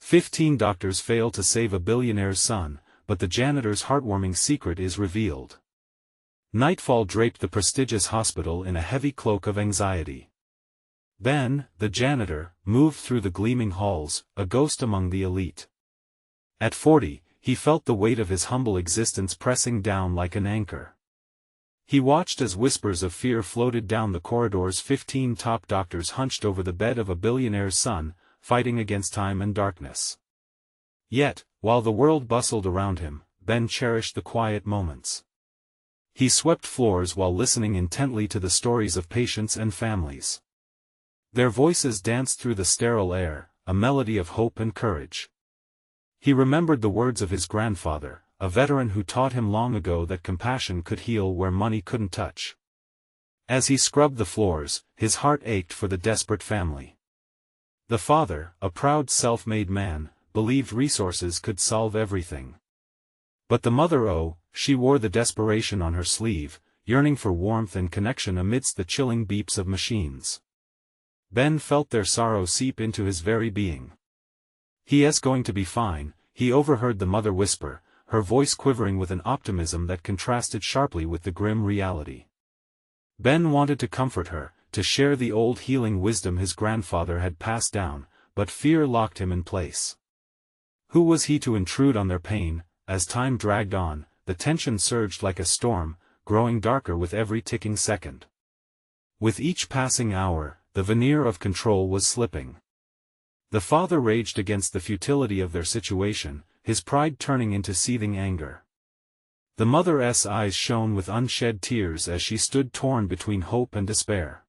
15 doctors fail to save a billionaire's son, but the janitor's heartwarming secret is revealed. Nightfall draped the prestigious hospital in a heavy cloak of anxiety. Ben, the janitor, moved through the gleaming halls, a ghost among the elite. At 40, he felt the weight of his humble existence pressing down like an anchor. He watched as whispers of fear floated down the corridors. 15 top doctors hunched over the bed of a billionaire's son, fighting against time and darkness. Yet, while the world bustled around him, Ben cherished the quiet moments. He swept floors while listening intently to the stories of patients and families. Their voices danced through the sterile air, a melody of hope and courage. He remembered the words of his grandfather, a veteran who taught him long ago that compassion could heal where money couldn't touch. As he scrubbed the floors, his heart ached for the desperate family. The father, a proud self-made man, believed resources could solve everything. But the mother, she wore the desperation on her sleeve, yearning for warmth and connection amidst the chilling beeps of machines. Ben felt their sorrow seep into his very being. "He's going to be fine," he overheard the mother whisper, her voice quivering with an optimism that contrasted sharply with the grim reality. Ben wanted to comfort her, to share the old healing wisdom his grandfather had passed down, but fear locked him in place. Who was he to intrude on their pain? As time dragged on, the tension surged like a storm, growing darker with every ticking second. With each passing hour, the veneer of control was slipping. The father raged against the futility of their situation, his pride turning into seething anger. The mother's eyes shone with unshed tears as she stood torn between hope and despair.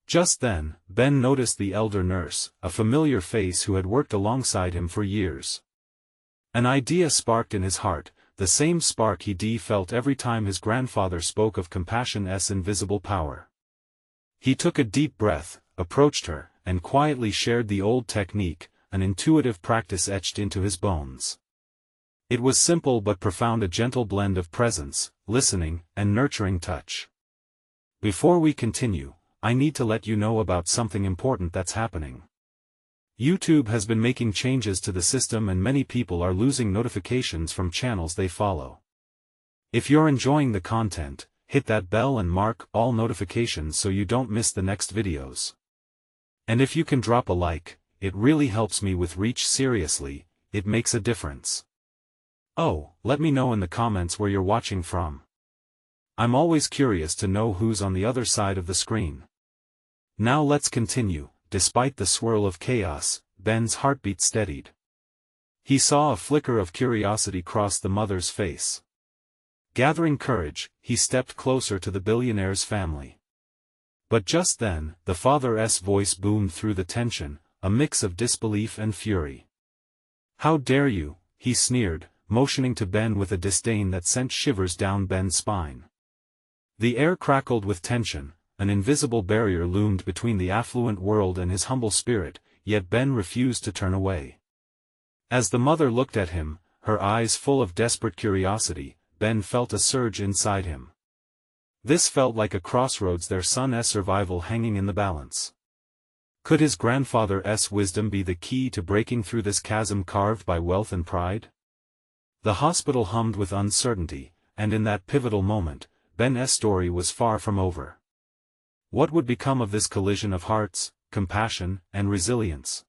Just then, Ben noticed the elder nurse, a familiar face who had worked alongside him for years. An idea sparked in his heart, the same spark he felt every time his grandfather spoke of compassion's invisible power. He took a deep breath, approached her, and quietly shared the old technique, an intuitive practice etched into his bones. It was simple but profound, a gentle blend of presence, listening, and nurturing touch. Before we continue, I need to let you know about something important that's happening. YouTube has been making changes to the system and many people are losing notifications from channels they follow. If you're enjoying the content, hit that bell and mark all notifications so you don't miss the next videos. And if you can drop a like, it really helps me with reach. Seriously, it makes a difference. Oh, let me know in the comments where you're watching from. I'm always curious to know who's on the other side of the screen. Now let's continue. Despite the swirl of chaos, Ben's heartbeat steadied. He saw a flicker of curiosity cross the mother's face. Gathering courage, he stepped closer to the billionaire's family. But just then, the father's voice boomed through the tension, a mix of disbelief and fury. "How dare you," he sneered, motioning to Ben with a disdain that sent shivers down Ben's spine. The air crackled with tension, an invisible barrier loomed between the affluent world and his humble spirit, yet Ben refused to turn away. As the mother looked at him, her eyes full of desperate curiosity, Ben felt a surge inside him. This felt like a crossroads, their son's survival hanging in the balance. Could his grandfather's wisdom be the key to breaking through this chasm carved by wealth and pride? The hospital hummed with uncertainty, and in that pivotal moment, Ben's story was far from over. What would become of this collision of hearts, compassion, and resilience?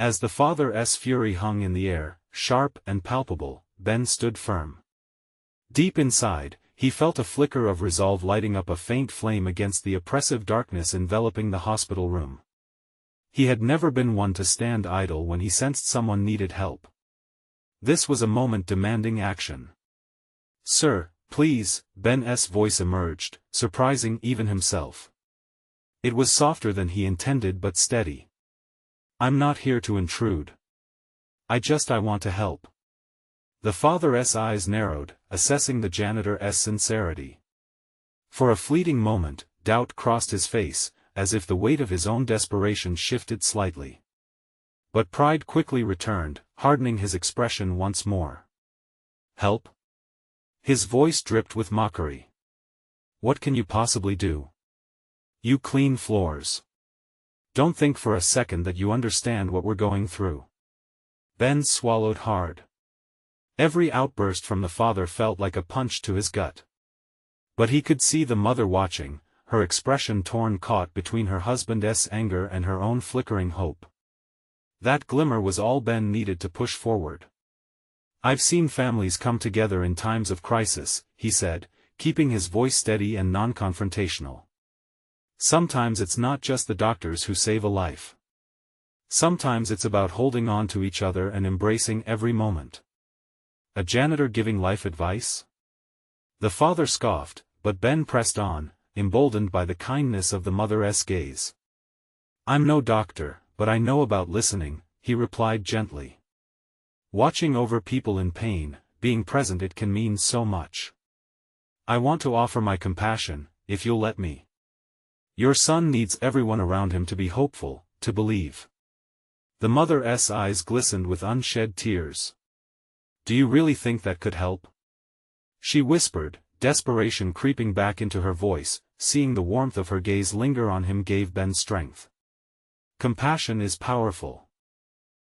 As the father's fury hung in the air, sharp and palpable, Ben stood firm. Deep inside, he felt a flicker of resolve lighting up a faint flame against the oppressive darkness enveloping the hospital room. He had never been one to stand idle when he sensed someone needed help. This was a moment demanding action. "Sir, please," Ben's voice emerged, surprising even himself. It was softer than he intended but steady. "I'm not here to intrude. I want to help." The father's eyes narrowed, assessing the janitor's sincerity. For a fleeting moment, doubt crossed his face, as if the weight of his own desperation shifted slightly. But pride quickly returned, hardening his expression once more. "Help?" His voice dripped with mockery. "What can you possibly do? You clean floors. Don't think for a second that you understand what we're going through." Ben swallowed hard. Every outburst from the father felt like a punch to his gut. But he could see the mother watching, her expression torn caught between her husband's anger and her own flickering hope. That glimmer was all Ben needed to push forward. "I've seen families come together in times of crisis," he said, keeping his voice steady and non-confrontational. "Sometimes it's not just the doctors who save a life. Sometimes it's about holding on to each other and embracing every moment." A janitor giving life advice? The father scoffed, but Ben pressed on, emboldened by the kindness of the mother's gaze. "I'm no doctor, but I know about listening," he replied gently. "Watching over people in pain, being present, it can mean so much. I want to offer my compassion, if you'll let me. Your son needs everyone around him to be hopeful, to believe." The mother's eyes glistened with unshed tears. "Do you really think that could help?" she whispered, desperation creeping back into her voice. Seeing the warmth of her gaze linger on him gave Ben strength. "Compassion is powerful.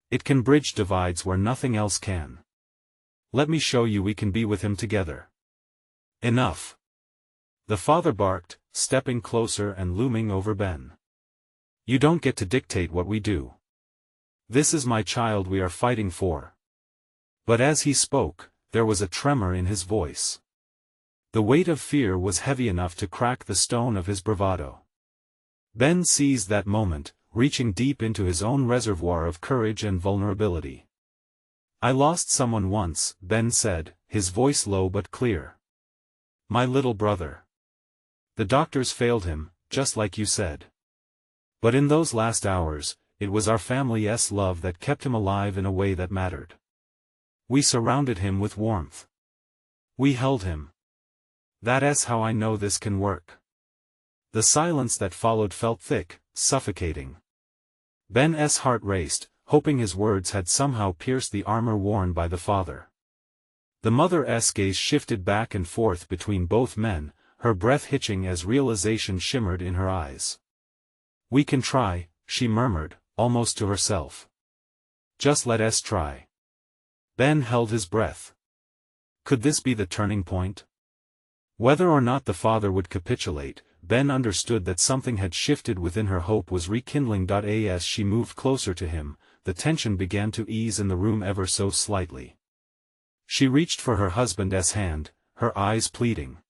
It can bridge divides where nothing else can. Let me show you we can be with him together." "Enough!" the father barked, stepping closer and looming over Ben. "You don't get to dictate what we do. This is my child we are fighting for." But as he spoke, there was a tremor in his voice. The weight of fear was heavy enough to crack the stone of his bravado. Ben seized that moment, reaching deep into his own reservoir of courage and vulnerability. "I lost someone once," Ben said, his voice low but clear. "My little brother. The doctors failed him, just like you said. But in those last hours, it was our family's love that kept him alive in a way that mattered. We surrounded him with warmth. We held him. That's how I know this can work." The silence that followed felt thick, suffocating. Ben's heart raced, hoping his words had somehow pierced the armor worn by the father. The mother's gaze shifted back and forth between both men, her breath hitching as realization shimmered in her eyes. "We can try," she murmured, almost to herself. "Just let us try." Ben held his breath. Could this be the turning point? Whether or not the father would capitulate, Ben understood that something had shifted within her. Hope was rekindling. As she moved closer to him, the tension began to ease in the room ever so slightly. She reached for her husband's hand, her eyes pleading.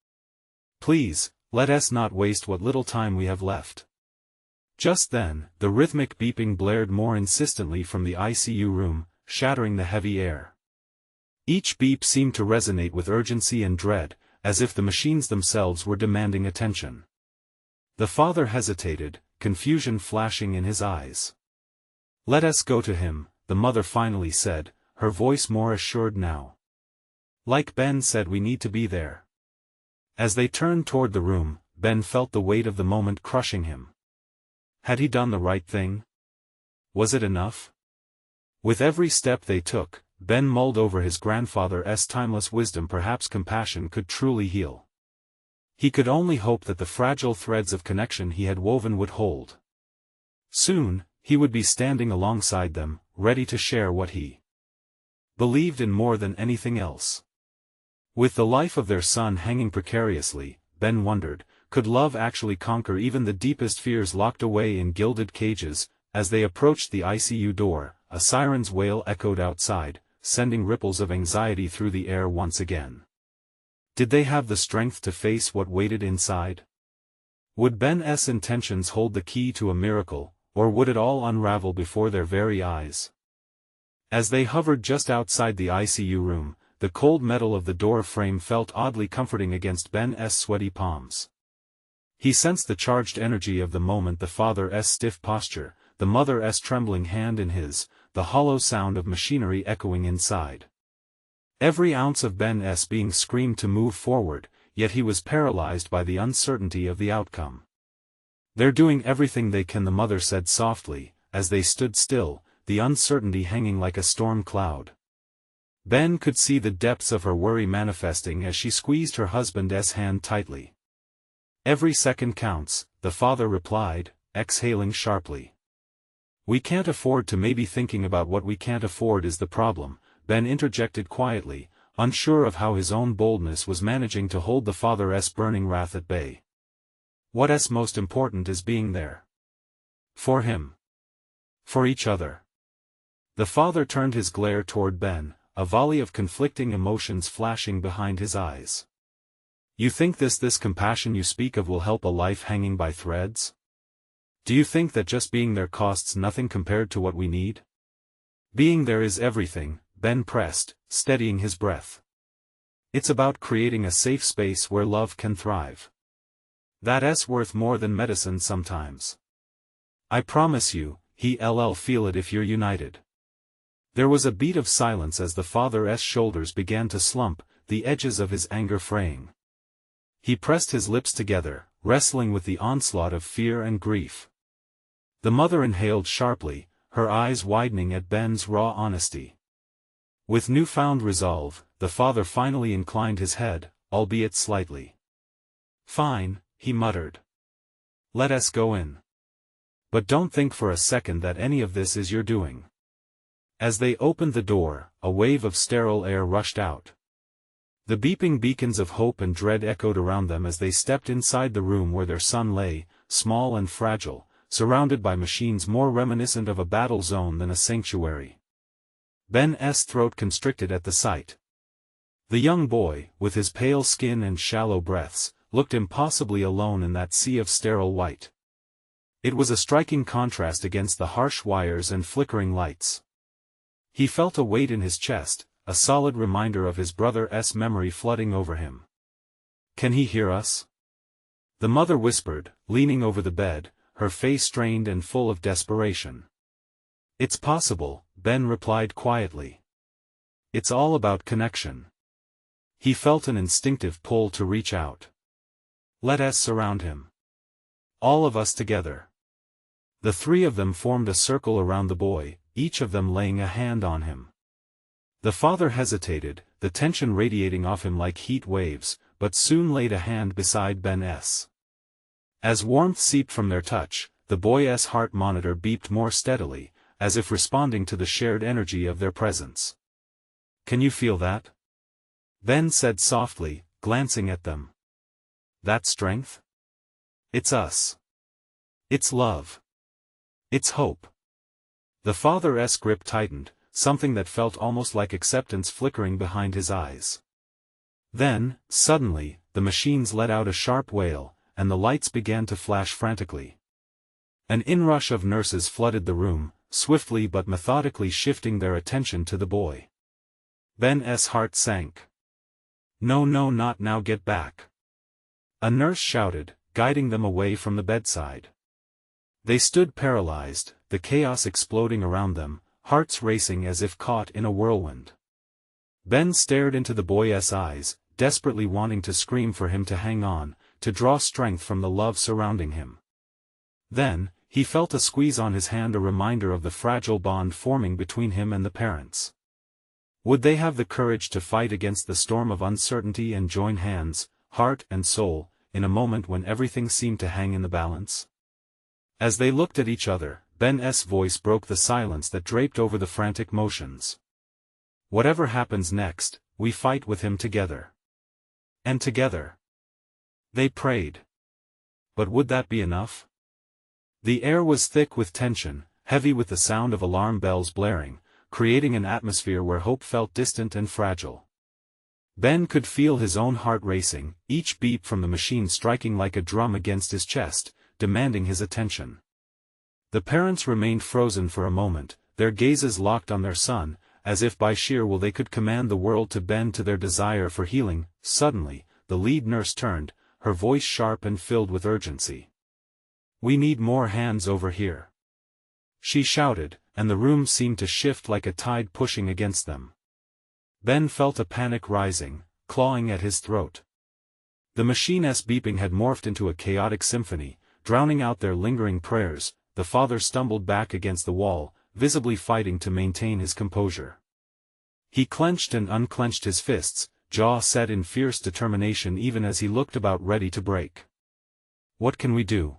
"Please, let us not waste what little time we have left." Just then, the rhythmic beeping blared more insistently from the ICU room, shattering the heavy air. Each beep seemed to resonate with urgency and dread, as if the machines themselves were demanding attention. The father hesitated, confusion flashing in his eyes. "Let us go to him," the mother finally said, her voice more assured now. "Like Ben said, we need to be there." As they turned toward the room, Ben felt the weight of the moment crushing him. Had he done the right thing? Was it enough? With every step they took, Ben mulled over his grandfather's timeless wisdom. Perhaps compassion could truly heal. He could only hope that the fragile threads of connection he had woven would hold. Soon, he would be standing alongside them, ready to share what he believed in more than anything else. With the life of their son hanging precariously, Ben wondered, could love actually conquer even the deepest fears locked away in gilded cages? As they approached the ICU door, a siren's wail echoed outside, sending ripples of anxiety through the air once again. Did they have the strength to face what waited inside? Would Ben's intentions hold the key to a miracle, or would it all unravel before their very eyes? As they hovered just outside the ICU room, the cold metal of the door frame felt oddly comforting against Ben's sweaty palms. He sensed the charged energy of the moment, the father's stiff posture, the mother's trembling hand in his, the hollow sound of machinery echoing inside. Every ounce of Ben's being screamed to move forward, yet he was paralyzed by the uncertainty of the outcome. "They're doing everything they can," the mother said softly, as they stood still, the uncertainty hanging like a storm cloud. Ben could see the depths of her worry manifesting as she squeezed her husband's hand tightly. "Every second counts," the father replied, exhaling sharply. We can't afford to. Maybe thinking about what we can't afford is the problem, Ben interjected quietly, unsure of how his own boldness was managing to hold the father's burning wrath at bay. What's most important is being there. For him. For each other. The father turned his glare toward Ben, a volley of conflicting emotions flashing behind his eyes. You think this compassion you speak of will help a life hanging by threads? Do you think that just being there costs nothing compared to what we need? Being there is everything, Ben pressed, steadying his breath. It's about creating a safe space where love can thrive. That's worth more than medicine sometimes. I promise you, he'll feel it if you're united. There was a beat of silence as the father's shoulders began to slump, the edges of his anger fraying. He pressed his lips together, wrestling with the onslaught of fear and grief. The mother inhaled sharply, her eyes widening at Ben's raw honesty. With newfound resolve, the father finally inclined his head, albeit slightly. Fine, he muttered. Let us go in. But don't think for a second that any of this is your doing. As they opened the door, a wave of sterile air rushed out. The beeping beacons of hope and dread echoed around them as they stepped inside the room where their son lay, small and fragile, surrounded by machines more reminiscent of a battle zone than a sanctuary. Ben's throat constricted at the sight. The young boy, with his pale skin and shallow breaths, looked impossibly alone in that sea of sterile white. It was a striking contrast against the harsh wires and flickering lights. He felt a weight in his chest, a solid reminder of his brother's memory flooding over him. Can he hear us? The mother whispered, leaning over the bed, her face strained and full of desperation. It's possible, Ben replied quietly. It's all about connection. He felt an instinctive pull to reach out. Let us surround him. All of us together. The three of them formed a circle around the boy, each of them laying a hand on him. The father hesitated, the tension radiating off him like heat waves, but soon laid a hand beside Ben's. As warmth seeped from their touch, the boy's heart monitor beeped more steadily, as if responding to the shared energy of their presence. Can you feel that? Ben said softly, glancing at them. That strength? It's us. It's love. It's hope. The father's grip tightened, something that felt almost like acceptance flickering behind his eyes. Then, suddenly, the machines let out a sharp wail, and the lights began to flash frantically. An inrush of nurses flooded the room, swiftly but methodically shifting their attention to the boy. Ben's heart sank. No, not now, get back. A nurse shouted, guiding them away from the bedside. They stood paralyzed, the chaos exploding around them, hearts racing as if caught in a whirlwind. Ben stared into the boy's eyes, desperately wanting to scream for him to hang on, to draw strength from the love surrounding him. Then, he felt a squeeze on his hand, a reminder of the fragile bond forming between him and the parents. Would they have the courage to fight against the storm of uncertainty and join hands, heart and soul, in a moment when everything seemed to hang in the balance? As they looked at each other, Ben's voice broke the silence that draped over the frantic motions. Whatever happens next, we fight with him together. And together. They prayed. But would that be enough? The air was thick with tension, heavy with the sound of alarm bells blaring, creating an atmosphere where hope felt distant and fragile. Ben could feel his own heart racing, each beat from the machine striking like a drum against his chest, demanding his attention. The parents remained frozen for a moment, their gazes locked on their son, as if by sheer will they could command the world to bend to their desire for healing. Suddenly, the lead nurse turned, her voice sharp and filled with urgency. We need more hands over here. She shouted, and the room seemed to shift like a tide pushing against them. Ben felt a panic rising, clawing at his throat. The machine's beeping had morphed into a chaotic symphony, drowning out their lingering prayers. The father stumbled back against the wall, visibly fighting to maintain his composure. He clenched and unclenched his fists, jaw set in fierce determination even as he looked about ready to break. What can we do?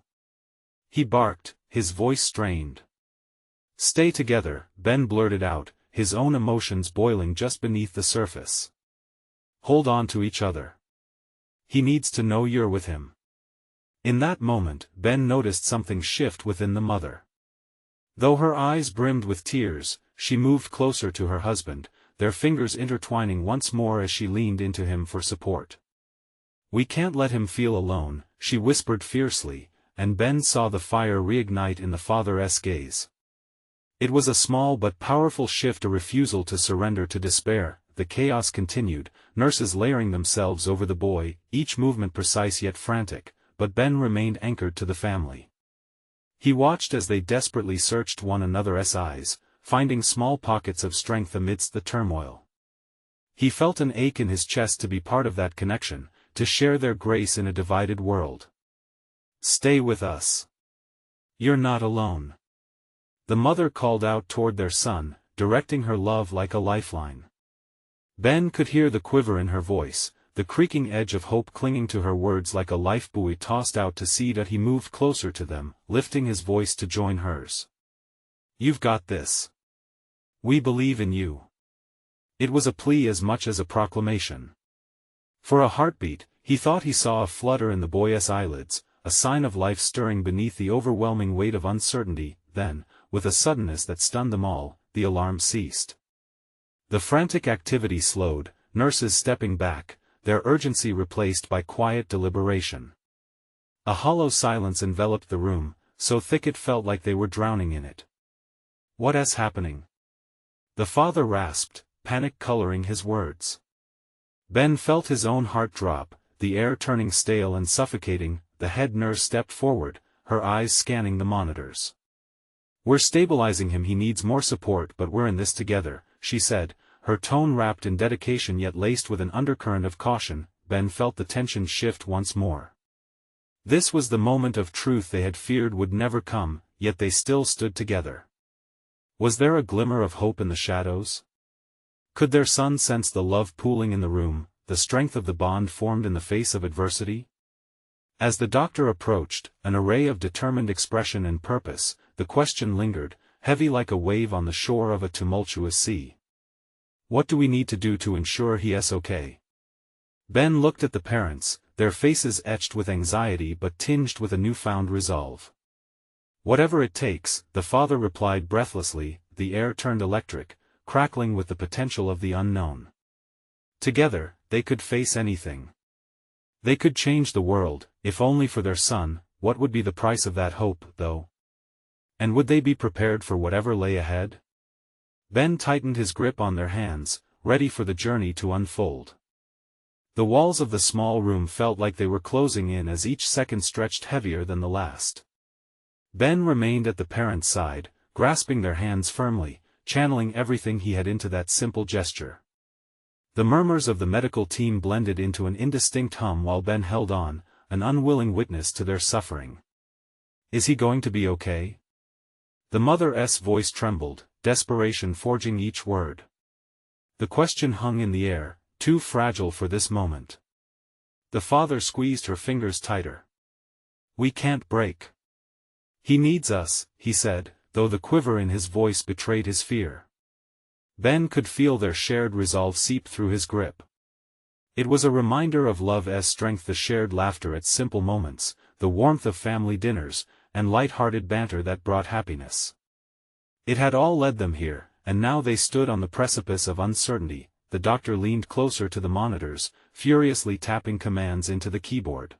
He barked, his voice strained. Stay together, Ben blurted out, his own emotions boiling just beneath the surface. Hold on to each other. He needs to know you're with him. In that moment, Ben noticed something shift within the mother. Though her eyes brimmed with tears, she moved closer to her husband, their fingers intertwining once more as she leaned into him for support. We can't let him feel alone, she whispered fiercely, and Ben saw the fire reignite in the father's gaze. It was a small but powerful shift, a refusal to surrender to despair. The chaos continued, nurses layering themselves over the boy, each movement precise yet frantic, but Ben remained anchored to the family. He watched as they desperately searched one another's eyes, finding small pockets of strength amidst the turmoil. He felt an ache in his chest to be part of that connection, to share their grace in a divided world. Stay with us. You're not alone. The mother called out toward their son, directing her love like a lifeline. Ben could hear the quiver in her voice, the creaking edge of hope clinging to her words like a life buoy tossed out to sea. That he moved closer to them, lifting his voice to join hers. You've got this. We believe in you. It was a plea as much as a proclamation. For a heartbeat, he thought he saw a flutter in the boy's eyelids, a sign of life stirring beneath the overwhelming weight of uncertainty. Then, with a suddenness that stunned them all, the alarm ceased. The frantic activity slowed, nurses stepping back, their urgency replaced by quiet deliberation. A hollow silence enveloped the room, so thick it felt like they were drowning in it. What's happening? The father rasped, panic coloring his words. Ben felt his own heart drop, the air turning stale and suffocating. The head nurse stepped forward, her eyes scanning the monitors. We're stabilizing him. He needs more support, but we're in this together, she said, her tone wrapped in dedication yet laced with an undercurrent of caution. Ben felt the tension shift once more. This was the moment of truth they had feared would never come, yet they still stood together. Was there a glimmer of hope in the shadows? Could their son sense the love pooling in the room, the strength of the bond formed in the face of adversity? As the doctor approached, an array of determined expression and purpose, the question lingered, heavy like a wave on the shore of a tumultuous sea. What do we need to do to ensure he's okay? Ben looked at the parents, their faces etched with anxiety but tinged with a newfound resolve. Whatever it takes, the father replied breathlessly. The air turned electric, crackling with the potential of the unknown. Together, they could face anything. They could change the world, if only for their son. What would be the price of that hope, though? And would they be prepared for whatever lay ahead? Ben tightened his grip on their hands, ready for the journey to unfold. The walls of the small room felt like they were closing in as each second stretched heavier than the last. Ben remained at the parents' side, grasping their hands firmly, channeling everything he had into that simple gesture. The murmurs of the medical team blended into an indistinct hum while Ben held on, an unwilling witness to their suffering. Is he going to be okay? The mother's voice trembled, desperation forging each word. The question hung in the air, too fragile for this moment. The father squeezed her fingers tighter. We can't break. He needs us, he said, though the quiver in his voice betrayed his fear. Ben could feel their shared resolve seep through his grip. It was a reminder of love's strength, the shared laughter at simple moments, the warmth of family dinners, and light-hearted banter that brought happiness. It had all led them here, and now they stood on the precipice of uncertainty. The doctor leaned closer to the monitors, furiously tapping commands into the keyboard.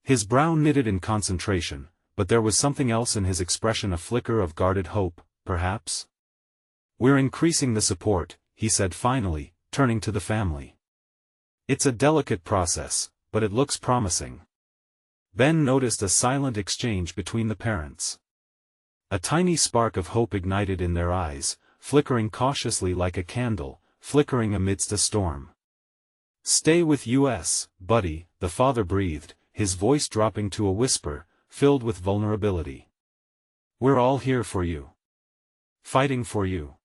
His brow knitted in concentration, but there was something else in his expression, a flicker of guarded hope, perhaps? We're increasing the support, he said finally, turning to the family. It's a delicate process, but it looks promising. Ben noticed a silent exchange between the parents. A tiny spark of hope ignited in their eyes, flickering cautiously like a candle, flickering amidst a storm. Stay with us, buddy, the father breathed, his voice dropping to a whisper, filled with vulnerability. We're all here for you. Fighting for you.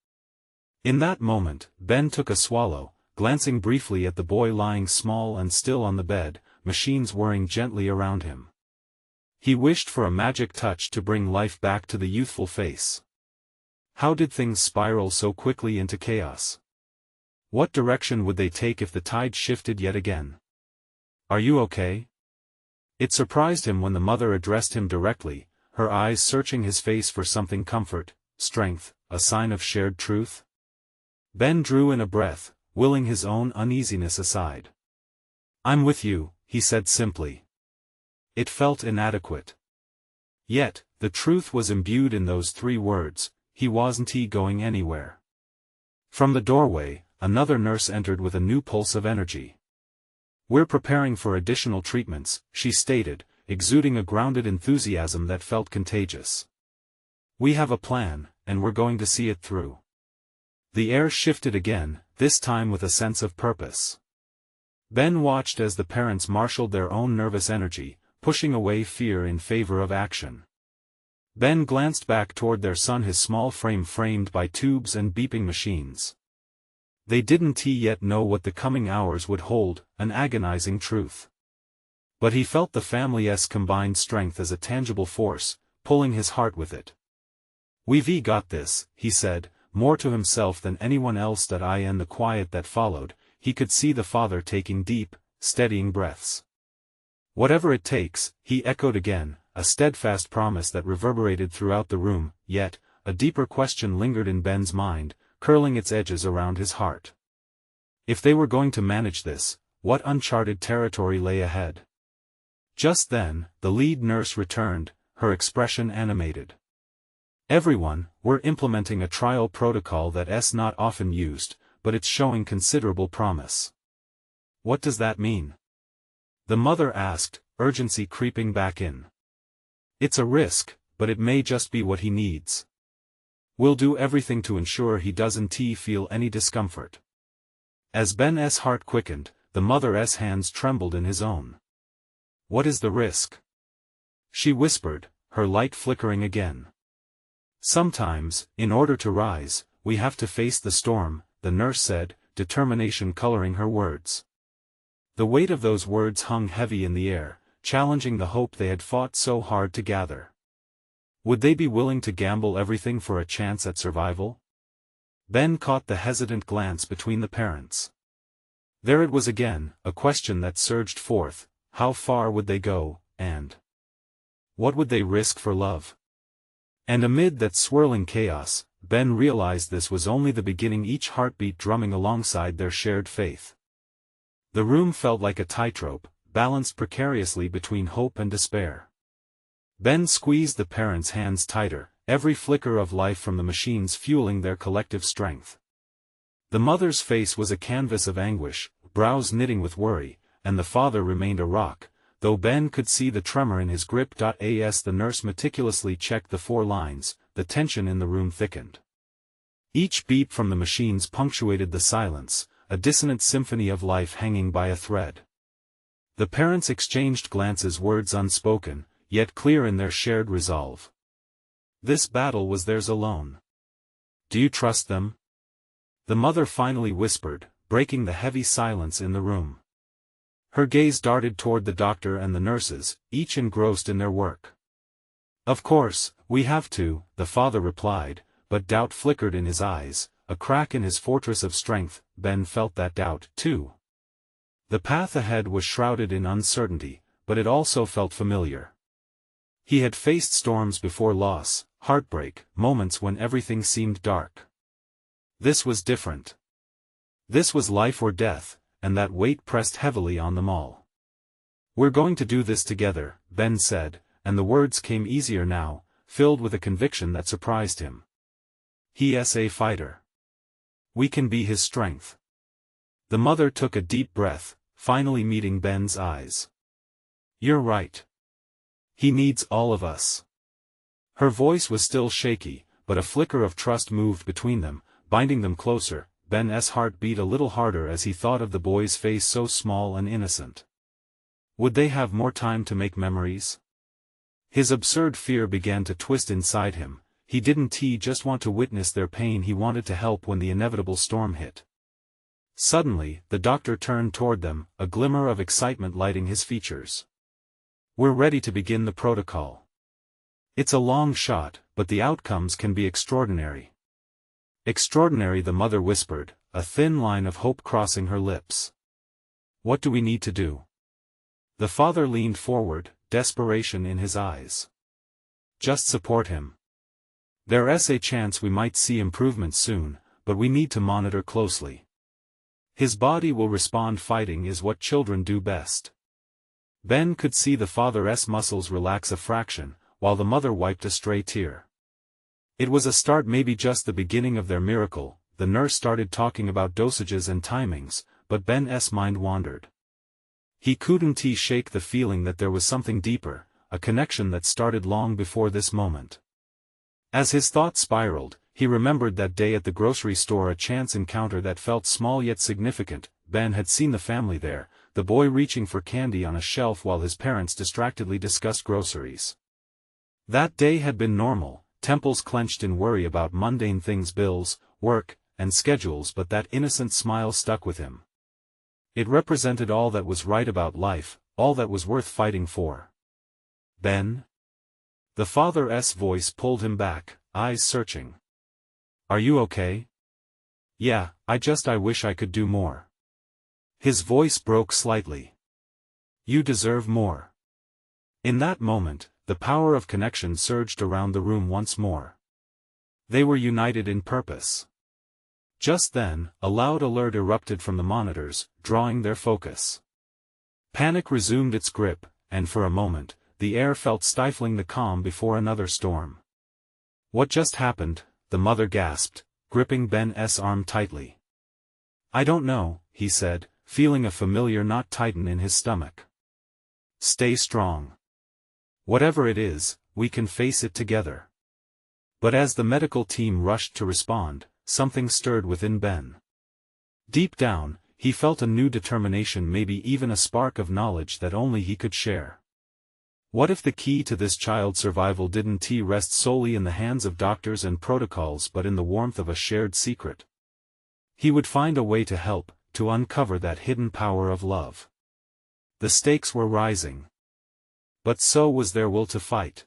In that moment, Ben took a swallow, glancing briefly at the boy lying small and still on the bed, machines whirring gently around him. He wished for a magic touch to bring life back to the youthful face. How did things spiral so quickly into chaos? What direction would they take if the tide shifted yet again? Are you okay? It surprised him when the mother addressed him directly, her eyes searching his face for something comfort, strength, a sign of shared truth. Ben drew in a breath, willing his own uneasiness aside. "I'm with you," he said simply. It felt inadequate. Yet, the truth was imbued in those 3 words, he wasn't going anywhere. From the doorway, another nurse entered with a new pulse of energy. "We're preparing for additional treatments," she stated, exuding a grounded enthusiasm that felt contagious. "We have a plan, and we're going to see it through." The air shifted again, this time with a sense of purpose. Ben watched as the parents marshaled their own nervous energy, pushing away fear in favor of action. Ben glanced back toward their son, his small frame framed by tubes and beeping machines. They didn't yet know what the coming hours would hold, an agonizing truth. But he felt the family's combined strength as a tangible force, pulling his heart with it. "We've got this," he said, more to himself than anyone else. That in the quiet that followed, he could see the father taking deep, steadying breaths. "Whatever it takes," he echoed again, a steadfast promise that reverberated throughout the room. Yet, a deeper question lingered in Ben's mind, curling its edges around his heart. If they were going to manage this, what uncharted territory lay ahead? Just then, the lead nurse returned, her expression animated. "Everyone, we're implementing a trial protocol that's not often used, but it's showing considerable promise." "What does that mean?" the mother asked, urgency creeping back in. "It's a risk, but it may just be what he needs. We'll do everything to ensure he doesn't feel any discomfort." As Ben's heart quickened, the mother's hands trembled in his own. "What is the risk?" she whispered, her light flickering again. "Sometimes, in order to rise, we have to face the storm," the nurse said, determination coloring her words. The weight of those words hung heavy in the air, challenging the hope they had fought so hard to gather. Would they be willing to gamble everything for a chance at survival? Ben caught the hesitant glance between the parents. There it was again, a question that surged forth: how far would they go, and what would they risk for love? And amid that swirling chaos, Ben realized this was only the beginning, each heartbeat drumming alongside their shared faith. The room felt like a tightrope, balanced precariously between hope and despair. Ben squeezed the parents' hands tighter, every flicker of life from the machines fueling their collective strength. The mother's face was a canvas of anguish, brows knitting with worry, and the father remained a rock, though Ben could see the tremor in his grip. As the nurse meticulously checked the 4 lines, the tension in the room thickened. Each beep from the machines punctuated the silence, a dissonant symphony of life hanging by a thread. The parents exchanged glances, words unspoken, yet clear in their shared resolve. This battle was theirs alone. "Do you trust them?" the mother finally whispered, breaking the heavy silence in the room. Her gaze darted toward the doctor and the nurses, each engrossed in their work. "Of course, we have to," the father replied, but doubt flickered in his eyes, a crack in his fortress of strength. Ben felt that doubt, too. The path ahead was shrouded in uncertainty, but it also felt familiar. He had faced storms before: loss, heartbreak, moments when everything seemed dark. This was different. This was life or death, and that weight pressed heavily on them all. "We're going to do this together," Ben said, and the words came easier now, filled with a conviction that surprised him. He's a fighter. We can be his strength. The mother took a deep breath, finally meeting Ben's eyes. "You're right. He needs all of us." Her voice was still shaky, but a flicker of trust moved between them, binding them closer. Ben's heart beat a little harder as he thought of the boy's face, so small and innocent. Would they have more time to make memories? His absurd fear began to twist inside him. He didn't just want to witness their pain, he wanted to help when the inevitable storm hit. Suddenly, the doctor turned toward them, a glimmer of excitement lighting his features. "We're ready to begin the protocol. It's a long shot, but the outcomes can be extraordinary." Extraordinary, the mother whispered, a thin line of hope crossing her lips. What do we need to do? The father leaned forward, desperation in his eyes. Just support him. There's a chance we might see improvement soon, but we need to monitor closely. His body will respond. Fighting is what children do best. Ben could see the father's muscles relax a fraction, while the mother wiped a stray tear. It was a start, maybe just the beginning of their miracle. The nurse started talking about dosages and timings, but Ben's mind wandered. He couldn't shake the feeling that there was something deeper, a connection that started long before this moment. As his thoughts spiraled, he remembered that day at the grocery store, a chance encounter that felt small yet significant. Ben had seen the family there, the boy reaching for candy on a shelf while his parents distractedly discussed groceries. That day had been normal, temples clenched in worry about mundane things, bills, work, and schedules, but that innocent smile stuck with him. It represented all that was right about life, all that was worth fighting for. Ben? The father's voice pulled him back, eyes searching. Are you okay? Yeah, I wish I could do more. His voice broke slightly. You deserve more. In that moment, the power of connection surged around the room once more. They were united in purpose. Just then, a loud alert erupted from the monitors, drawing their focus. Panic resumed its grip, and for a moment, the air felt stifling, the calm before another storm. What just happened? The mother gasped, gripping Ben's arm tightly. I don't know, he said, feeling a familiar knot tighten in his stomach. Stay strong. Whatever it is, we can face it together. But as the medical team rushed to respond, something stirred within Ben. Deep down, he felt a new determination, maybe even a spark of knowledge that only he could share. What if the key to this child's survival didn't rest solely in the hands of doctors and protocols, but in the warmth of a shared secret? He would find a way to help, to uncover that hidden power of love. The stakes were rising. But so was their will to fight.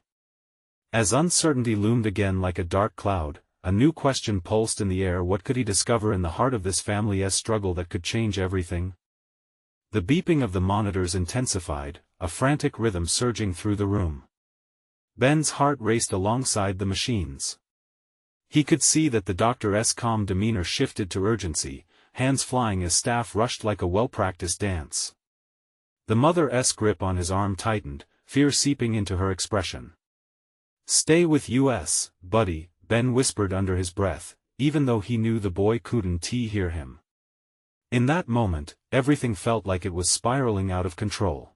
As uncertainty loomed again like a dark cloud, a new question pulsed in the air. What could he discover in the heart of this family's struggle that could change everything? The beeping of the monitors intensified, a frantic rhythm surging through the room. Ben's heart raced alongside the machines. He could see that the doctor's calm demeanor shifted to urgency, hands flying as staff rushed like a well-practiced dance. The mother's grip on his arm tightened, fear seeping into her expression. Stay with us, buddy, Ben whispered under his breath, even though he knew the boy couldn't hear him. In that moment, everything felt like it was spiraling out of control.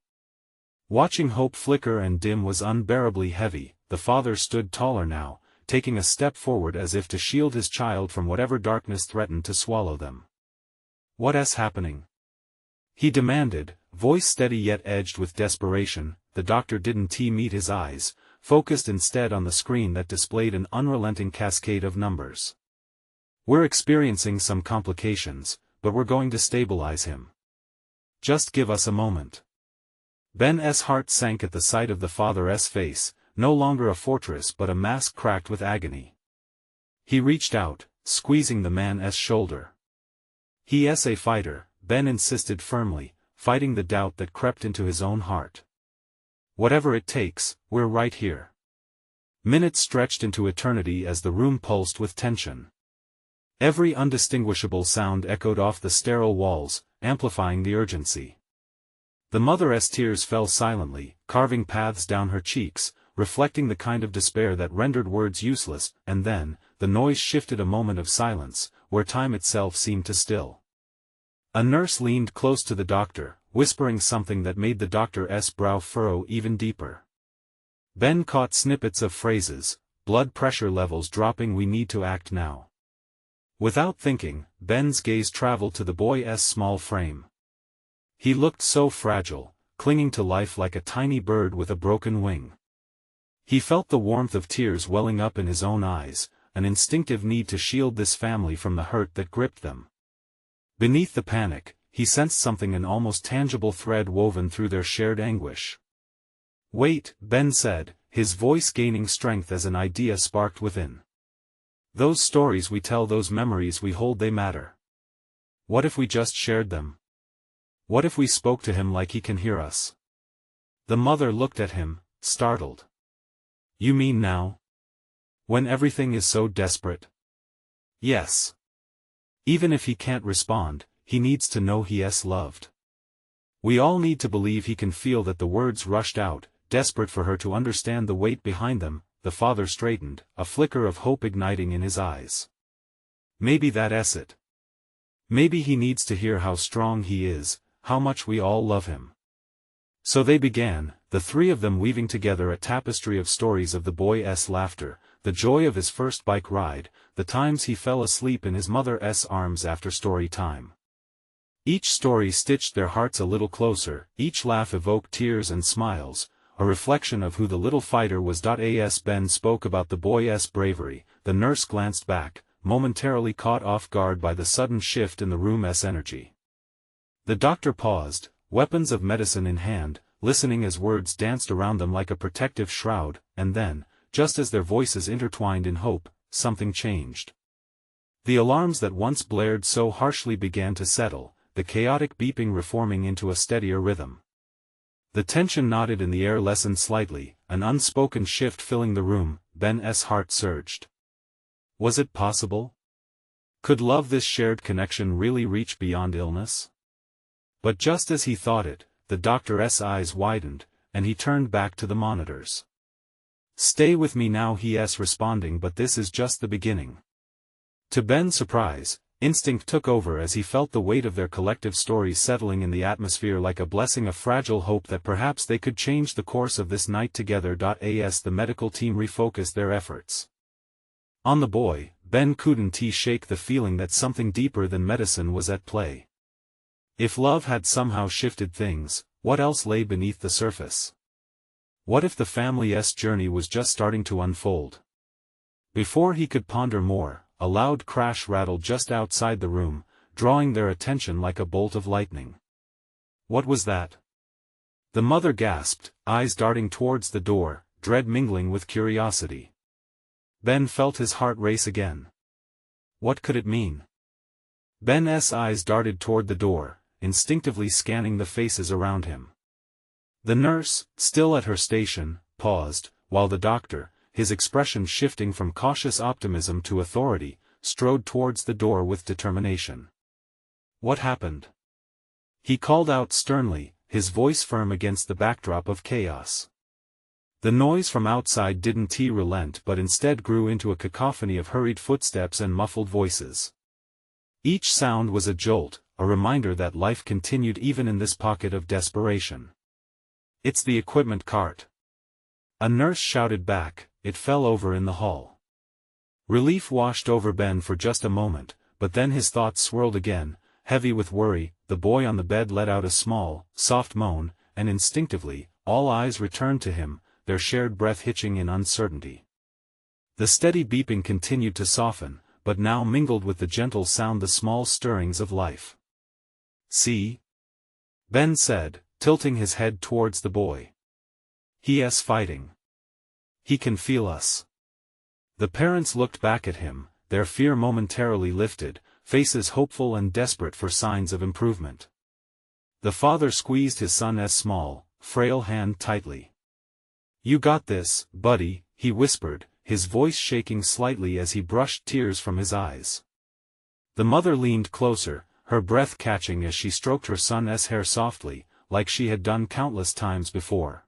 Watching hope flicker and dim was unbearably heavy. The father stood taller now, taking a step forward as if to shield his child from whatever darkness threatened to swallow them. What's happening? He demanded, voice steady yet edged with desperation. The doctor didn't meet his eyes, focused instead on the screen that displayed an unrelenting cascade of numbers. We're experiencing some complications, but we're going to stabilize him. Just give us a moment. Ben's heart sank at the sight of the father's face, no longer a fortress but a mask cracked with agony. He reached out, squeezing the man's shoulder. He's a fighter, Ben insisted firmly, fighting the doubt that crept into his own heart. Whatever it takes, we're right here. Minutes stretched into eternity as the room pulsed with tension. Every undistinguishable sound echoed off the sterile walls, amplifying the urgency. The mother's tears fell silently, carving paths down her cheeks, reflecting the kind of despair that rendered words useless, and then, the noise shifted. A moment of silence, where time itself seemed to still. A nurse leaned close to the doctor, whispering something that made the doctor's brow furrow even deeper. Ben caught snippets of phrases, blood pressure levels dropping, we need to act now. Without thinking, Ben's gaze traveled to the boy's small frame. He looked so fragile, clinging to life like a tiny bird with a broken wing. He felt the warmth of tears welling up in his own eyes, an instinctive need to shield this family from the hurt that gripped them. Beneath the panic, he sensed something, an almost tangible thread woven through their shared anguish. Wait, Ben said, his voice gaining strength as an idea sparked within. Those stories we tell, those memories we hold, they matter. What if we just shared them? What if we spoke to him like he can hear us? The mother looked at him, startled. You mean now? When everything is so desperate? Yes. Even if he can't respond, he needs to know he is loved. We all need to believe he can feel that. The words rushed out, desperate for her to understand the weight behind them. The father straightened, a flicker of hope igniting in his eyes. Maybe that's it. Maybe he needs to hear how strong he is, how much we all love him. So they began, the three of them weaving together a tapestry of stories of the boy's laughter, the joy of his first bike ride, the times he fell asleep in his mother's arms after story time. Each story stitched their hearts a little closer, each laugh evoked tears and smiles, a reflection of who the little fighter was. As Ben spoke about the boy's bravery, the nurse glanced back, momentarily caught off guard by the sudden shift in the room's energy. The doctor paused, weapons of medicine in hand, listening as words danced around them like a protective shroud, and then, just as their voices intertwined in hope, something changed. The alarms that once blared so harshly began to settle, the chaotic beeping reforming into a steadier rhythm. The tension knotted in the air lessened slightly, an unspoken shift filling the room. Ben's heart surged. Was it possible? Could love, this shared connection, really reach beyond illness? But just as he thought it, the doctor's eyes widened, and he turned back to the monitors. Stay with me now, he's responding, but this is just the beginning. To Ben's surprise, instinct took over as he felt the weight of their collective stories settling in the atmosphere like a blessing, a fragile hope that perhaps they could change the course of this night together. As the medical team refocused their efforts on the boy, Ben couldn't shake the feeling that something deeper than medicine was at play. If love had somehow shifted things, what else lay beneath the surface? What if the family's journey was just starting to unfold? Before he could ponder more, a loud crash rattled just outside the room, drawing their attention like a bolt of lightning. What was that? The mother gasped, eyes darting towards the door, dread mingling with curiosity. Ben felt his heart race again. What could it mean? Ben's eyes darted toward the door, instinctively scanning the faces around him. The nurse, still at her station, paused, while the doctor, his expression shifting from cautious optimism to authority, strode towards the door with determination. What happened? He called out sternly, his voice firm against the backdrop of chaos. The noise from outside didn't relent but instead grew into a cacophony of hurried footsteps and muffled voices. Each sound was a jolt, a reminder that life continued even in this pocket of desperation. It's the equipment cart. A nurse shouted back. It fell over in the hall. Relief washed over Ben for just a moment, but then his thoughts swirled again, heavy with worry. The boy on the bed let out a small, soft moan, and instinctively, all eyes returned to him, their shared breath hitching in uncertainty. The steady beeping continued to soften, but now mingled with the gentle sound the small stirrings of life. See? Ben said, tilting his head towards the boy. He's fighting. He can feel us. The parents looked back at him, their fear momentarily lifted, faces hopeful and desperate for signs of improvement. The father squeezed his son's small, frail hand tightly. You got this, buddy, he whispered, his voice shaking slightly as he brushed tears from his eyes. The mother leaned closer, her breath catching as she stroked her son's hair softly, like she had done countless times before.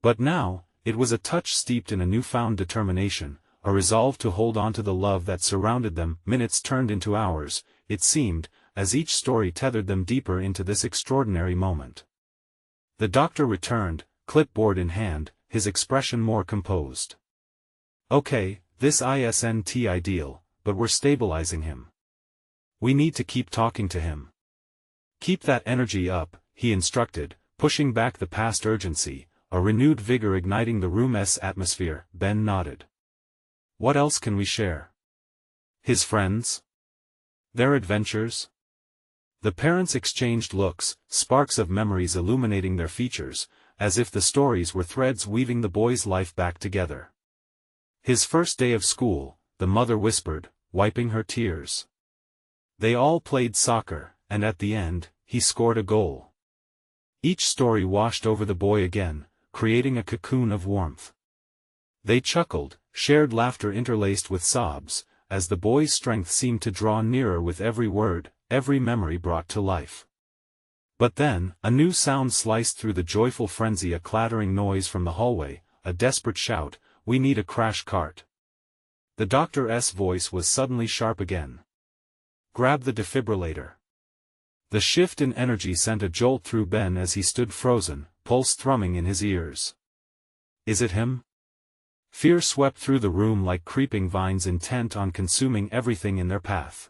But now, it was a touch steeped in a newfound determination, a resolve to hold on to the love that surrounded them. Minutes turned into hours, it seemed, as each story tethered them deeper into this extraordinary moment. The doctor returned, clipboard in hand, his expression more composed. Okay, this isn't ideal, but we're stabilizing him. We need to keep talking to him. Keep that energy up, he instructed, pushing back the past urgency, a renewed vigor igniting the room's atmosphere. Ben nodded. What else can we share? His friends? Their adventures? The parents exchanged looks, sparks of memories illuminating their features, as if the stories were threads weaving the boy's life back together. His first day of school, the mother whispered, wiping her tears. They all played soccer, and at the end, he scored a goal. Each story washed over the boy again, creating a cocoon of warmth. They chuckled, shared laughter interlaced with sobs, as the boy's strength seemed to draw nearer with every word, every memory brought to life. But then, a new sound sliced through the joyful frenzy, a clattering noise from the hallway, a desperate shout, "We need a crash cart." The doctor's voice was suddenly sharp again. "Grab the defibrillator." The shift in energy sent a jolt through Ben as he stood frozen, pulse thrumming in his ears. Is it him? Fear swept through the room like creeping vines intent on consuming everything in their path.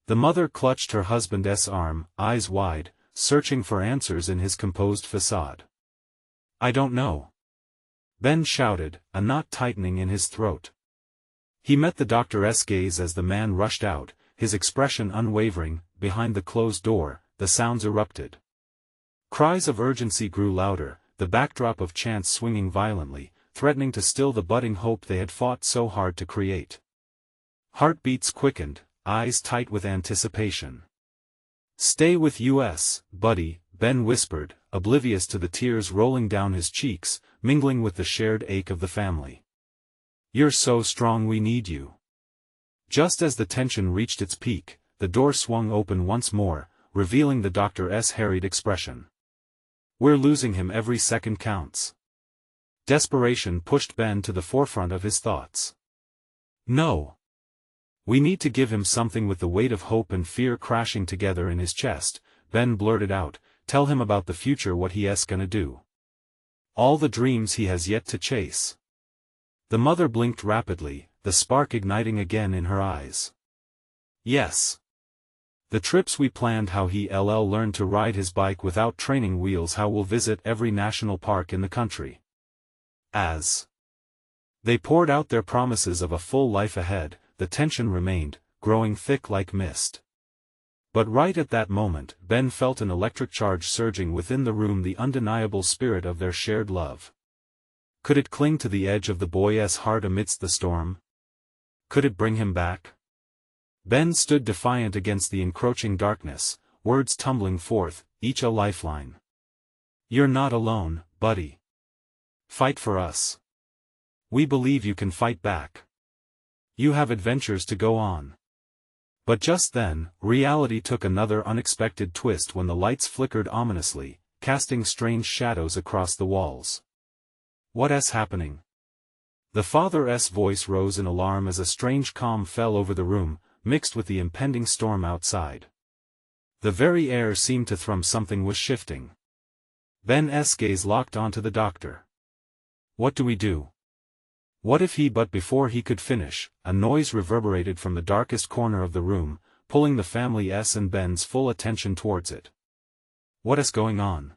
The mother clutched her husband's arm, eyes wide, searching for answers in his composed facade. "I don't know," Ben shouted, a knot tightening in his throat. He met the doctor's gaze as the man rushed out, his expression unwavering. Behind the closed door, the sounds erupted. Cries of urgency grew louder, the backdrop of chants swinging violently, threatening to still the budding hope they had fought so hard to create. Heartbeats quickened, eyes tight with anticipation. "Stay with us, buddy," Ben whispered, oblivious to the tears rolling down his cheeks, mingling with the shared ache of the family. "You're so strong, we need you." Just as the tension reached its peak, the door swung open once more, revealing the doctor's harried expression. "We're losing him, every second counts." Desperation pushed Ben to the forefront of his thoughts. "No. We need to give him something." With the weight of hope and fear crashing together in his chest, Ben blurted out, "Tell him about the future, what he's gonna do. All the dreams he has yet to chase." The mother blinked rapidly, the spark igniting again in her eyes. "Yes. The trips we planned, how he'll learn to ride his bike without training wheels, how we'll visit every national park in the country." As they poured out their promises of a full life ahead, the tension remained, growing thick like mist. But right at that moment, Ben felt an electric charge surging within the room, the undeniable spirit of their shared love. Could it cling to the edge of the boy's heart amidst the storm? Could it bring him back? Ben stood defiant against the encroaching darkness, words tumbling forth, each a lifeline. "You're not alone, buddy. Fight for us. We believe you can fight back. You have adventures to go on." But just then, reality took another unexpected twist when the lights flickered ominously, casting strange shadows across the walls. "What's happening?" The father's voice rose in alarm as a strange calm fell over the room, mixed with the impending storm outside. The very air seemed to thrum, something was shifting. Ben's gaze locked onto the doctor. "What do we do? What if he—" But before he could finish, a noise reverberated from the darkest corner of the room, pulling the family's and Ben's full attention towards it. "What's going on?"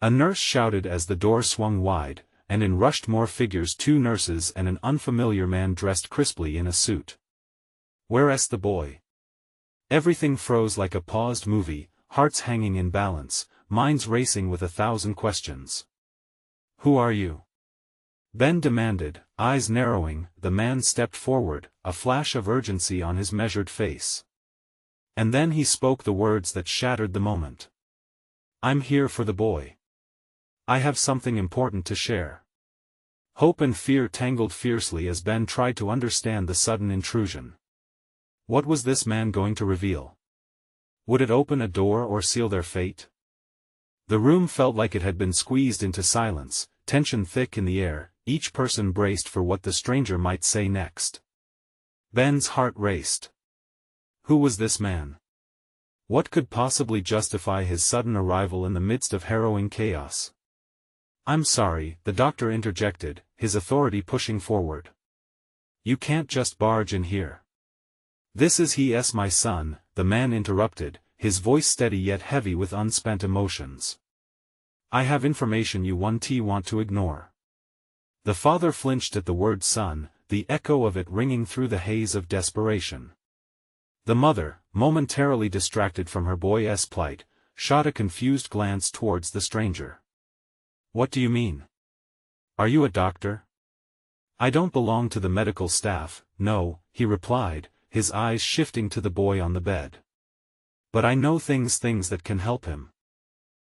a nurse shouted as the door swung wide, and in rushed more figures, 2 nurses and an unfamiliar man dressed crisply in a suit. "Where's the boy?" Everything froze like a paused movie, hearts hanging in balance, minds racing with 1,000 questions. "Who are you?" Ben demanded, eyes narrowing. The man stepped forward, a flash of urgency on his measured face. And then he spoke the words that shattered the moment. "I'm here for the boy. I have something important to share." Hope and fear tangled fiercely as Ben tried to understand the sudden intrusion. What was this man going to reveal? Would it open a door or seal their fate? The room felt like it had been squeezed into silence, tension thick in the air, each person braced for what the stranger might say next. Ben's heart raced. Who was this man? What could possibly justify his sudden arrival in the midst of harrowing chaos? "I'm sorry," the doctor interjected, his authority pushing forward. "You can't just barge in here." "This is my son," the man interrupted, his voice steady yet heavy with unspent emotions. "I have information you want to ignore." The father flinched at the word son, the echo of it ringing through the haze of desperation. The mother, momentarily distracted from her boy's plight, shot a confused glance towards the stranger. "What do you mean? Are you a doctor?" I don't belong to the medical staff, no, he replied, his eyes shifting to the boy on the bed. But I know things that can help him.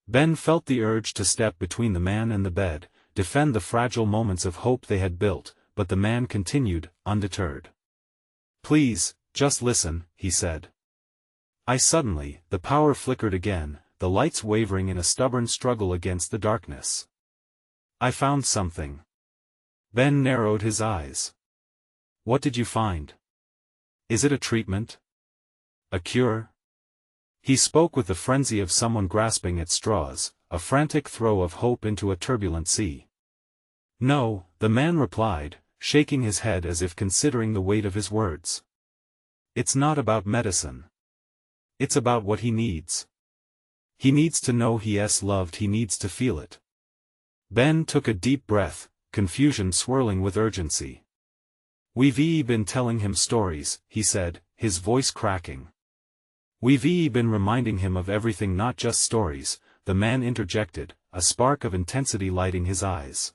Ben felt the urge to step between the man and the bed, defend the fragile moments of hope they had built, but the man continued, undeterred. Please, just listen, he said. The power flickered again, the lights wavering in a stubborn struggle against the darkness. I found something. Ben narrowed his eyes. What did you find? Is it a treatment? A cure? He spoke with the frenzy of someone grasping at straws, a frantic throw of hope into a turbulent sea. No, the man replied, shaking his head as if considering the weight of his words. It's not about medicine. It's about what he needs. He needs to know he is loved, he needs to feel it. Ben took a deep breath, confusion swirling with urgency. We've been telling him stories, he said, his voice cracking. We've been reminding him of everything, not just stories, the man interjected, a spark of intensity lighting his eyes.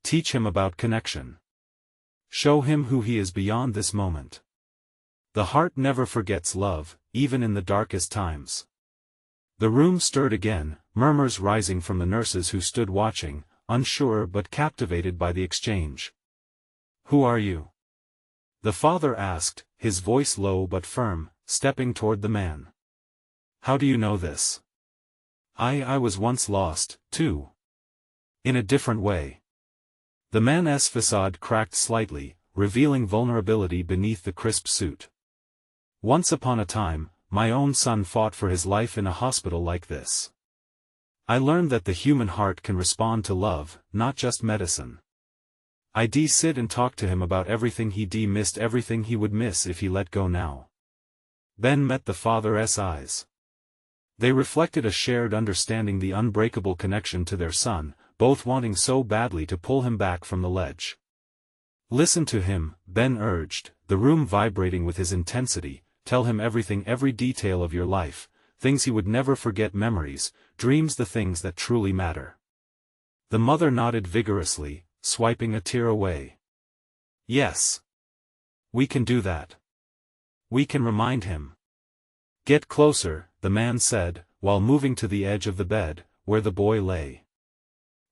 Teach him about connection. Show him who he is beyond this moment. The heart never forgets love, even in the darkest times. The room stirred again, murmurs rising from the nurses who stood watching, unsure but captivated by the exchange. Who are you? The father asked, his voice low but firm, stepping toward the man. How do you know this? I was once lost, too. In a different way. The man's facade cracked slightly, revealing vulnerability beneath the crisp suit. Once upon a time, my own son fought for his life in a hospital like this. I learned that the human heart can respond to love, not just medicine. I sit and talk to him about everything he missed, everything he would miss if he let go now. Ben met the father's eyes. They reflected a shared understanding, the unbreakable connection to their son, both wanting so badly to pull him back from the ledge. Listen to him, Ben urged, the room vibrating with his intensity. Tell him everything, every detail of your life, things he would never forget, memories, dreams, the things that truly matter. The mother nodded vigorously, swiping a tear away. Yes. We can do that. We can remind him. Get closer, the man said, while moving to the edge of the bed, where the boy lay.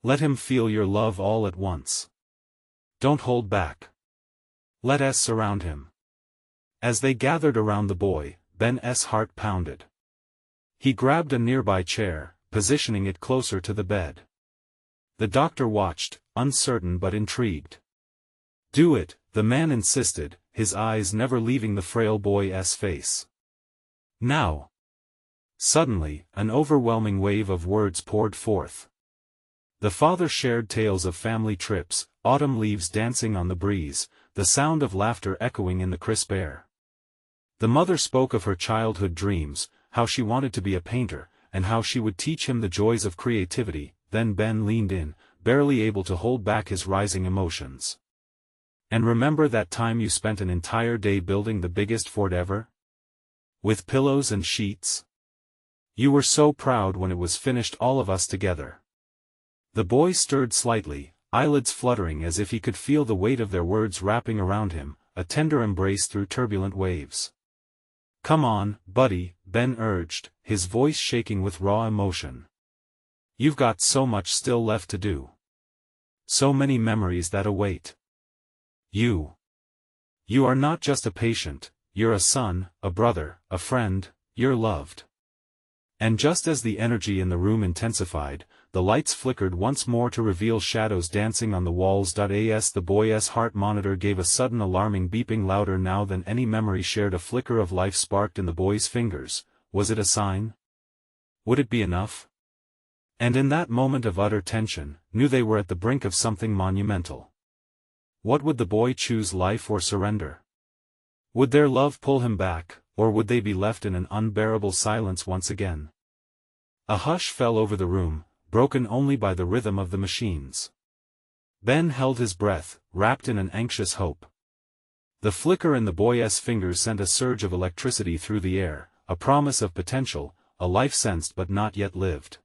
Let him feel your love all at once. Don't hold back. Let us surround him. As they gathered around the boy, Ben's heart pounded. He grabbed a nearby chair, positioning it closer to the bed. The doctor watched, uncertain but intrigued. Do it, the man insisted, his eyes never leaving the frail boy's face. Now. Suddenly, an overwhelming wave of words poured forth. The father shared tales of family trips, autumn leaves dancing on the breeze, the sound of laughter echoing in the crisp air. The mother spoke of her childhood dreams, how she wanted to be a painter, and how she would teach him the joys of creativity. Then Ben leaned in, barely able to hold back his rising emotions. And remember that time you spent an entire day building the biggest fort ever? With pillows and sheets? You were so proud when it was finished, all of us together. The boy stirred slightly, eyelids fluttering as if he could feel the weight of their words wrapping around him, a tender embrace through turbulent waves. Come on, buddy, Ben urged, his voice shaking with raw emotion. You've got so much still left to do. So many memories that await. You are not just a patient, you're a son, a brother, a friend, you're loved. And just as the energy in the room intensified, the lights flickered once more to reveal shadows dancing on the walls. As the boy's heart monitor gave a sudden alarming beeping, louder now than any memory shared, a flicker of life sparked in the boy's fingers. Was it a sign? Would it be enough? And in that moment of utter tension, knew they were at the brink of something monumental. What would the boy choose, life or surrender? Would their love pull him back, or would they be left in an unbearable silence once again? A hush fell over the room, broken only by the rhythm of the machines. Ben held his breath, wrapped in an anxious hope. The flicker in the boy's fingers sent a surge of electricity through the air, a promise of potential, a life sensed but not yet lived.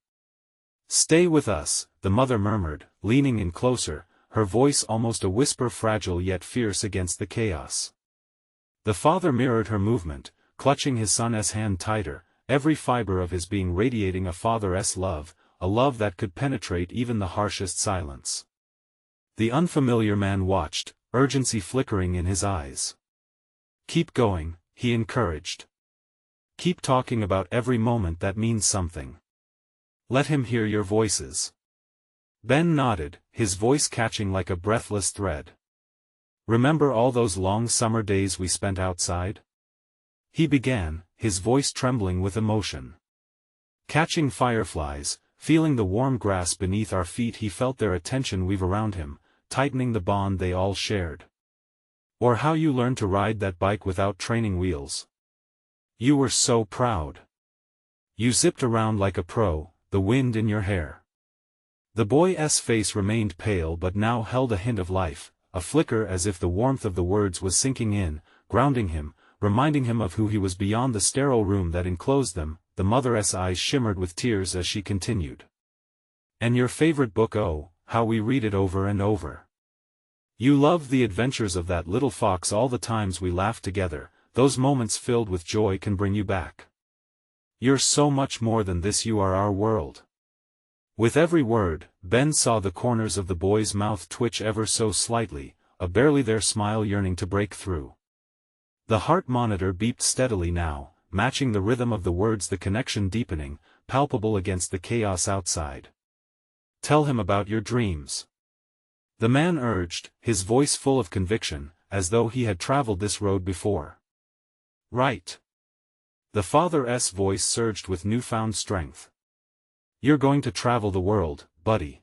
Stay with us, the mother murmured, leaning in closer, her voice almost a whisper, fragile yet fierce against the chaos. The father mirrored her movement, clutching his son's hand tighter, every fiber of his being radiating a father's love, a love that could penetrate even the harshest silence. The unfamiliar man watched, urgency flickering in his eyes. "Keep going," he encouraged. "Keep talking about every moment that means something. Let him hear your voices." Ben nodded, his voice catching like a breathless thread. "Remember all those long summer days we spent outside?" He began, his voice trembling with emotion. "Catching fireflies, feeling the warm grass beneath our feet." He felt their attention weave around him, tightening the bond they all shared. "Or how you learned to ride that bike without training wheels. You were so proud. You zipped around like a pro, the wind in your hair." The boy's face remained pale but now held a hint of life, a flicker as if the warmth of the words was sinking in, grounding him, reminding him of who he was beyond the sterile room that enclosed them. The mother's eyes shimmered with tears as she continued. "And your favorite book, oh, how we read it over and over. You loved the adventures of that little fox, all the times we laughed together. Those moments filled with joy can bring you back. You're so much more than this, you are our world." With every word, Ben saw the corners of the boy's mouth twitch ever so slightly, a barely there smile yearning to break through. The heart monitor beeped steadily now, matching the rhythm of the words, the connection deepening, palpable against the chaos outside. "Tell him about your dreams," the man urged, his voice full of conviction, as though he had traveled this road before. "Right." The father's voice surged with newfound strength. "You're going to travel the world, buddy.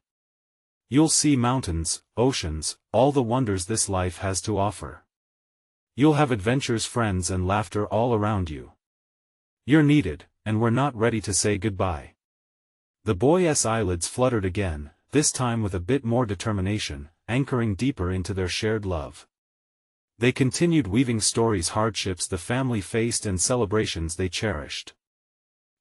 You'll see mountains, oceans, all the wonders this life has to offer. You'll have adventures, friends, and laughter all around you. You're needed, and we're not ready to say goodbye." The boy's eyelids fluttered again, this time with a bit more determination, anchoring deeper into their shared love. They continued weaving stories, hardships the family faced and celebrations they cherished.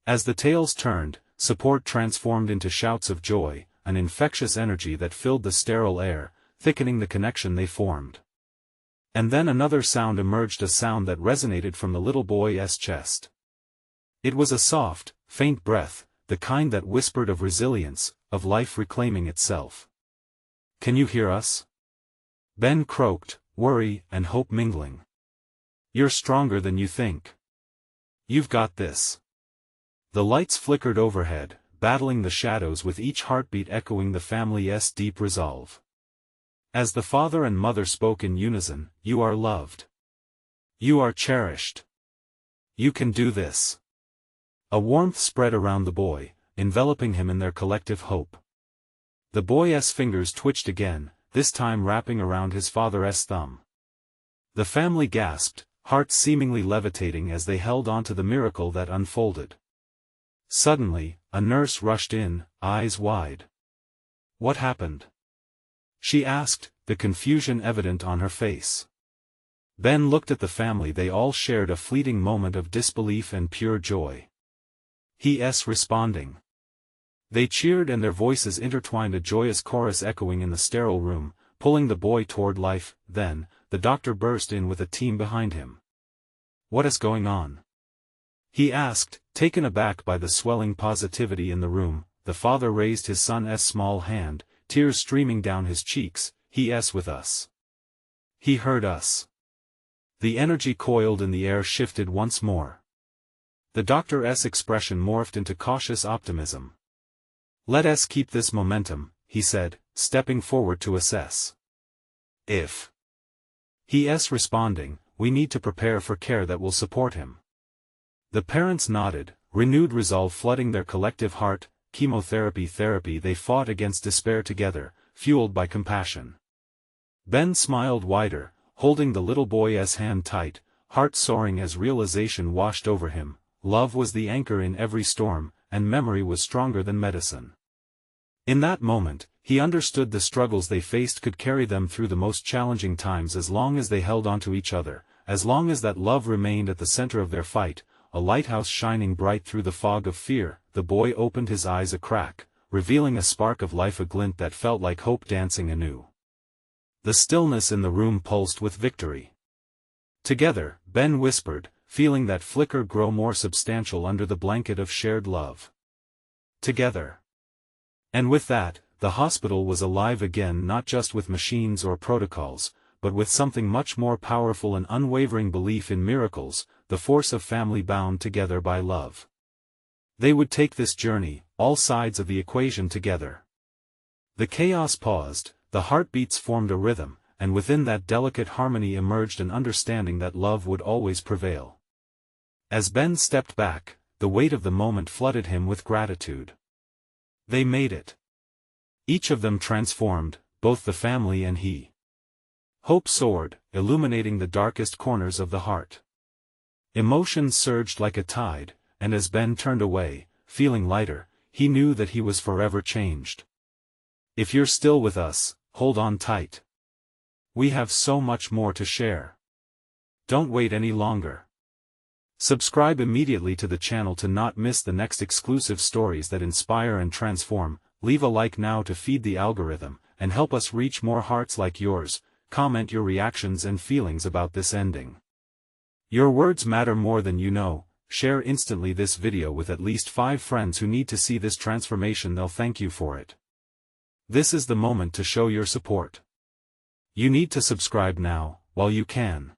As the tales turned, support transformed into shouts of joy, an infectious energy that filled the sterile air, thickening the connection they formed. And then another sound emerged, a sound that resonated from the little boy's chest. It was a soft, faint breath, the kind that whispered of resilience, of life reclaiming itself. "Can you hear us?" Ben croaked, worry and hope mingling. "You're stronger than you think. You've got this." The lights flickered overhead, battling the shadows, with each heartbeat echoing the family's deep resolve. As the father and mother spoke in unison, "You are loved. You are cherished. You can do this." A warmth spread around the boy, enveloping him in their collective hope. The boy's fingers twitched again, this time wrapping around his father's thumb. The family gasped, hearts seemingly levitating as they held on to the miracle that unfolded. Suddenly, a nurse rushed in, eyes wide. "What happened?" she asked, the confusion evident on her face. Ben looked at the family. They all shared a fleeting moment of disbelief and pure joy. He's responding. They cheered, and their voices intertwined, a joyous chorus echoing in the sterile room, pulling the boy toward life. Then, the doctor burst in with a team behind him. "What is going on?" he asked, taken aback by the swelling positivity in the room. The father raised his son's small hand, tears streaming down his cheeks. "He's with us. He heard us." The energy coiled in the air shifted once more. The doctor's expression morphed into cautious optimism. "Let us keep this momentum," he said, stepping forward to assess. "If he's responding, we need to prepare for care that will support him." The parents nodded, renewed resolve flooding their collective heart. Chemotherapy therapy. They fought against despair together, fueled by compassion. Ben smiled wider, holding the little boy's hand tight, heart soaring as realization washed over him. Love was the anchor in every storm, and memory was stronger than medicine. In that moment, he understood the struggles they faced could carry them through the most challenging times as long as they held onto each other, as long as that love remained at the center of their fight, a lighthouse shining bright through the fog of fear. The boy opened his eyes a crack, revealing a spark of life, a glint that felt like hope dancing anew. The stillness in the room pulsed with victory. Together, Ben whispered, feeling that flicker grow more substantial under the blanket of shared love. Together. And with that, the hospital was alive again, not just with machines or protocols, but with something much more powerful: an unwavering belief in miracles, the force of family bound together by love. They would take this journey, all sides of the equation together. The chaos paused, the heartbeats formed a rhythm, and within that delicate harmony emerged an understanding that love would always prevail. As Ben stepped back, the weight of the moment flooded him with gratitude. They made it. Each of them transformed, both the family and he. Hope soared, illuminating the darkest corners of the heart. Emotions surged like a tide, and as Ben turned away, feeling lighter, he knew that he was forever changed. If you're still with us, hold on tight. We have so much more to share. Don't wait any longer. Subscribe immediately to the channel to not miss the next exclusive stories that inspire and transform. Leave a like now to feed the algorithm, and help us reach more hearts like yours. Comment your reactions and feelings about this ending. Your words matter more than you know. Share instantly this video with at least 5 friends who need to see this transformation. They'll thank you for it. This is the moment to show your support. You need to subscribe now, while you can.